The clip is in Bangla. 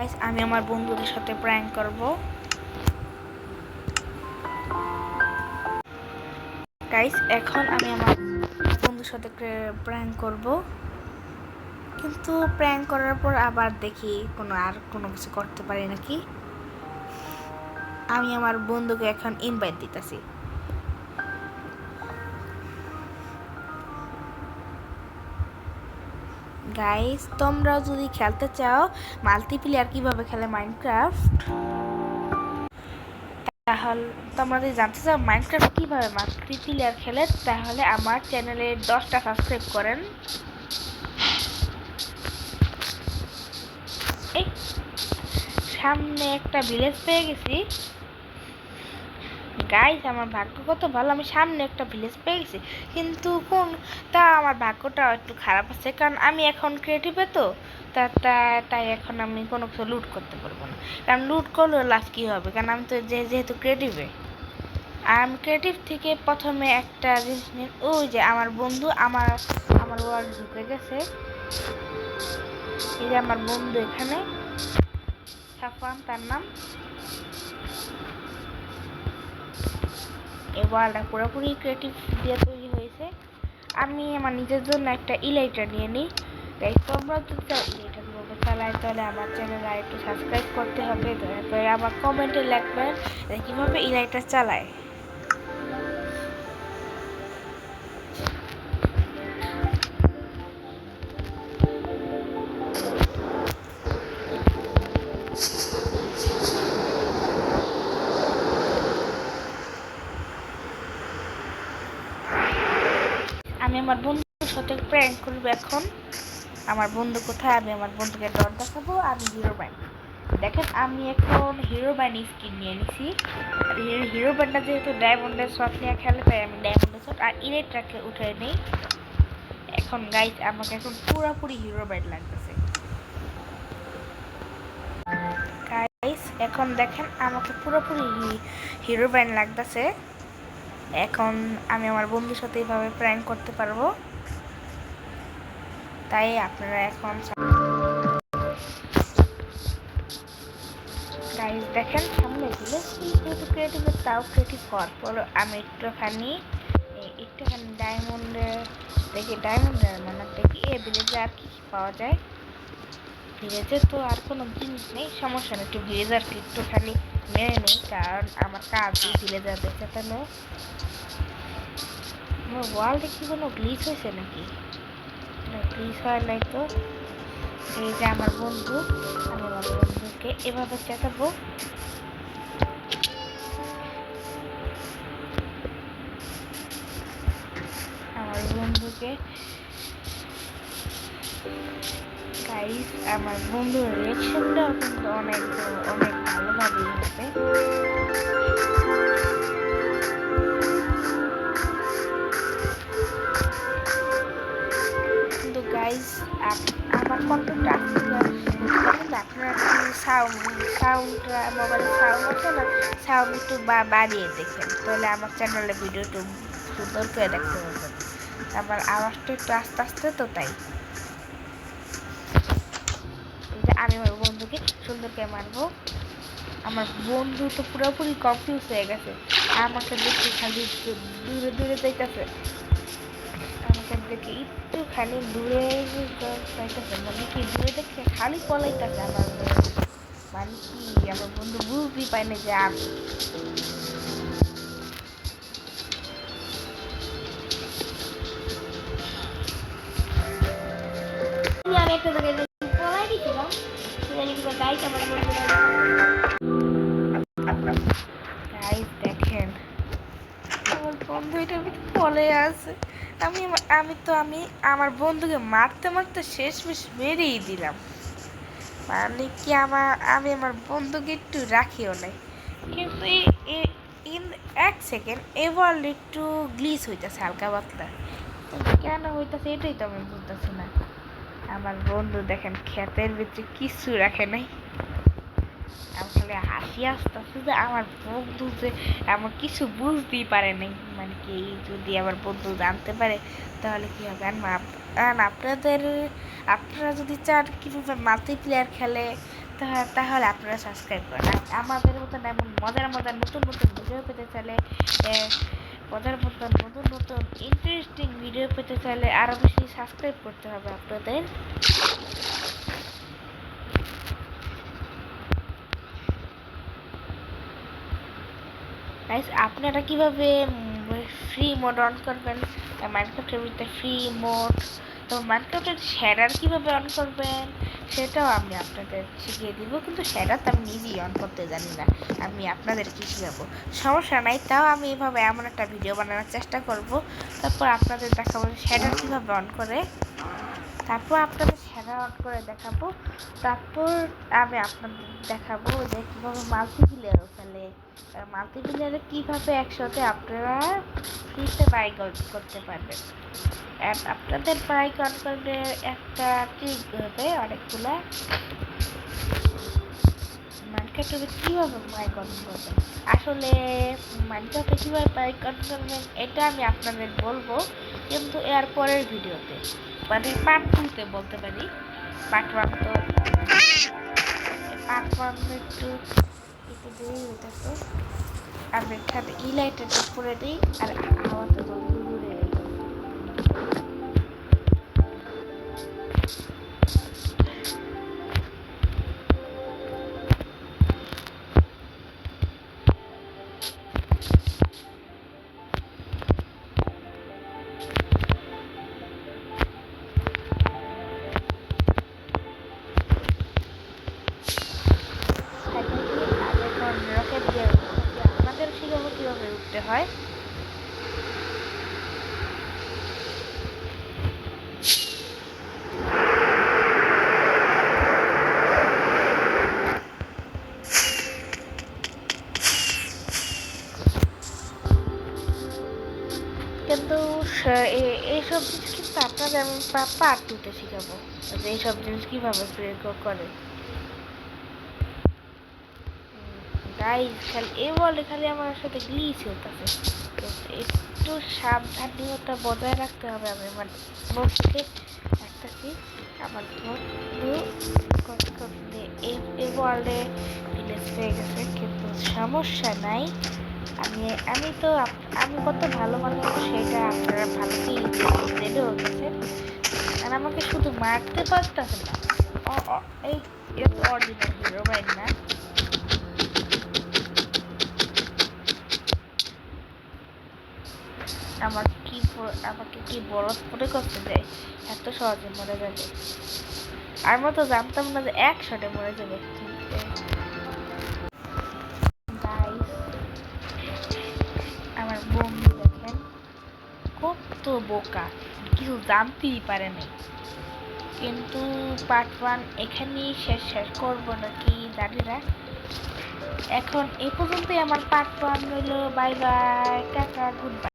গাইস আমি আমার বন্ধুদের সাথে প্র্যাঙ্ক করব। গাইস এখন আমি আমার বন্ধুর সাথে প্র্যাঙ্ক করব, কিন্তু প্র্যাঙ্ক করার পর আবার দেখি কোনো কিছু করতে পারি নাকি। আমি আমার বন্ধুকে এখন ইনভাইট দিতেছি। গাইস তোমরা যদি খেলতে চাও মাল্টিপ্লেয়ার কিভাবে খেলে মাইনক্রাফট, তাহলে তোমরা যদি জানতে চাও মাইনক্রাফট কিভাবে মাল্টিপ্লেয়ার খেলে, তাহলে আমার চ্যানেলে 10টা সাবস্ক্রাইব করেন। এই সামনে একটা ভিলেজ পেয়ে গেছি। গাইস আমার ভাগ্য কত ভালো, আমি সামনে একটা ভিলেজ পেয়ে গেছি, কিন্তু আমার ভাগ্যটা একটু খারাপ আছে, কারণ আমি এখন ক্রিয়েটিভে তো তাই এখন আমি কোনো কিছু লুট করতে পারবো না। কারণ লুট করলে লাভ কী হবে, কারণ আমি তো যেহেতু ক্রিয়েটিভে, আর আমি ক্রিয়েটিভ থেকে প্রথমে একটা জিনিস নিয়ে, ওই যে আমার বন্ধু আমার ওয়ার্ল্ড ঢুকে গেছে। এই যে আমার বন্ধু এখানে, সাফান তার নাম। এই ওয়ালটা পুরোপুরি ক্রিয়েটিভ দিয়ে তৈরি হয়েছে। আমি আমার নিজের জন্য একটা ইলাইটার নিয়ে নিই। তাই তোমরা যদি চাও ইলাইটার কীভাবে চালায়, তাহলে আমার চ্যানেল আর একটু সাবস্ক্রাইব করতে হবে। দয়া করে আমার কমেন্টে লিখবেন কীভাবে ইলাইটার চালায়। আমি আমার বন্ধুর সাথে প্র্যাঙ্ক করবো এখন। আমার বন্ধু কোথায়, আমি আমার বন্ধুকে ডট দেখাবো। আমি হিরো ব্যান্ড, দেখেন আমি এখন হিরো ব্যান্ড স্কিন নিয়ে নিছি। হিরো ব্যান্ডটা যেহেতু ডায়মন্ডের শট নিয়ে খেলে, তাই আমি ডায়মন্ডের শট আর ইলেকট্রাকে উঠে নিই। এখন গাইস আমাকে এখন পুরোপুরি হিরো ব্যান্ড লাগতেছে। গাইস এখন দেখেন আমাকে পুরোপুরি হিরো ব্যান্ড লাগতেছে। এখন আমি আমার বন্ধুর সাথে এইভাবে প্র্যাঙ্ক করতে পারবো। তাই আপনারা এখন গাইস দেখেন সামনে দিলে যেহেতু ক্রিয়েটিভের, তাও ক্রিয়েটিভ হওয়ার পর আমি একটুখানি ডায়মন্ডের মানে দেখি এ ভিলেজে আর কি পাওয়া যায়। ভিলেজে তো আর কোনো জিনিস নেই, সমস্যা নেই, একটু ভিলেজারকে একটুখানি মেরে নেই, কারণ আমার কাজ এই ভিলেজার দেখে তাহলে। আমার ওয়ার্ল্ডে কি কোনো গ্লিচ হয়েছে নাকি? গ্লিচ হয় নাই তো। এই যে আমার বন্ধু, আমি আমার বন্ধুকে এভাবে চেঁচাবো। আমার বন্ধুকে গাইস আমার বন্ধুর রিয়াকশনটাও কিন্তু অনেক ভালোভাবেই হবে। কিন্তু গাইস আমার কন্টেন্টটা আপনারা একটু সাউন্ডটা মোবাইলের সাউন্ড আছে না, সাউন্ড একটু বাড়িয়ে দেখেন, তাহলে আমার চ্যানেলে ভিডিও একটু সুন্দর করে দেখতে পারবেন। আমার আওয়াজটা একটু আস্তে আস্তে তো, তাই আমি আমার বন্ধুকে সুন্দর করে মারবো। আমার বন্ধু তো পুরোপুরি কনফিউজ হয়ে গেছে, আমাকে দেখে খালি দূরে দূরে যাইতেছে, আমাকে দেখে একটুখানি দূরে যাইতেছে, মানে কি দূরে দেখে খালি পলাইতেছে। আমার মানে কি আমার বন্ধু বুঝতেই পায় না যে আমি একটা জায়গায় পলাই দিয়েছিলাম, গাইস আমার গাইস দেখেন আমার বন্ধু এটার ভিতরে পলে আছে। আমি আমার বন্ধুকে মারতে মারতে শেষমেশ মেরেই দিলাম। মানে কি আমি আমার বন্ধুকে একটু রাখিও নাই, কিন্তু ইন 1 সেকেন্ড এবার একটু গ্লিচ হইতেছে হালকা পাতলা, কেন হইতেছে এটাই তো আমি বুঝতেছি না। আমার বন্ধু দেখেন ক্ষেতের ভিতরে কিছু রাখে নাই, আমার খালি হাসি আসতেছে যে আমার বন্ধু যে আমার কিছু বুঝতেই পারে নাই। মানে কি যদি আমার বন্ধু জানতে পারে তাহলে কি হবে। আর আপনারা যদি চান কীভাবে মাল্টিপ্লেয়ার খেলে, তাহলে আপনারা সাবস্ক্রাইব করেন। আর আমাদের মতন এমন মজার মজার নতুন নতুন ভিডিও পেতে চাইলে মজার মতন নতুন নতুন ইন্টারেস্টিং ভিডিও পেতে চাইলে আরও বেশি সাবস্ক্রাইব করতে হবে আপনাদের। গাইস আপনারা কিভাবে ফ্রি মোড অন করবেন মাইনক্রাফটের ভিতরে ফ্রি মোড, তো মাইনক্রাফটের শ্যাডার কিভাবে অন করবেন সেটাও আমি আপনাদের শিখিয়ে দিব, কিন্তু শ্যাডার তো আমি নিজেই অন করতে জানি না, আমি আপনাদেরকে শিখাবো। সমস্যা নাই, তাও আমি এভাবে এমন একটা ভিডিও বানানোর চেষ্টা করব, তারপর আপনাদের দেখাবো শ্যাডার কিভাবে অন করে, তারপর আপনাদের শ্যাডার অন করে দেখাবো, তারপর আমি আপনাদের দেখাবো যে কীভাবে মাল্টিপ্লেয়ারও খেলে, মাল্টিপ্লেয়ারে কীভাবে একসাথে আপনারা ফ্রিতে বাইক করতে পারবেন। আপনাদের বাইক অন করলে একটা ট্রিক হবে অনেকগুলা, মাইনক্রাফটে কীভাবে বাইক অন করবেন, আসলে মাইনক্রাফটে কীভাবে বাইক অন করবেন এটা আমি আপনাদের বলবো, কিন্তু এর পরের ভিডিওতে মানে পার্ট 2-তে বলতে পারি। পার্ট 1 তো পার্ট 1 একটু দেরি হইতেছে, আমি এখানে লাইটারটা করে দিই আর হাওয়াতে দূরে রকেট দিয়ে আপনাদের শিখাবো কীভাবে উঠতে হয়। কিন্তু এইসব জিনিস কিন্তু আপনাদের আমি পার্ট 2-তে শিখাবো যে এইসব জিনিস কীভাবে প্রয়োগ করে। গাইস খালি বলে খালি আমার সাথে গ্লিচ হতেছে, তো একটু সাবধানতা বজায় রাখতে হবে। আমি আমার বন্ধুকে রাখতেছি, আমার বন্ধু এই ওয়ার্ল্ডে ভিলেজ পেয়ে গেছে, কিন্তু সমস্যা নাই। আমি কত ভালো মানুষ সেটা আপনারা ভালোকেই জেনেও গেছেন, আর আমাকে শুধু মারতে পারতেছে না, এই অরিজিনাল হিরো বাইক না। আমাকে কি বলদ মনে করতে যায় এত সহজে মরে যাবে, আমরা তো জানতাম না যে 1 শটে মরে যাবে। আমার বন্ধু দেখেন কত বোকা, কিছু জানতেই পারে নাই, কিন্তু পার্ট 1 এখানেই শেষ করবো নাকি জানি না। এখন এই পর্যন্তই আমার পার্ট 1 হইলো। Bye bye, tata, good bye.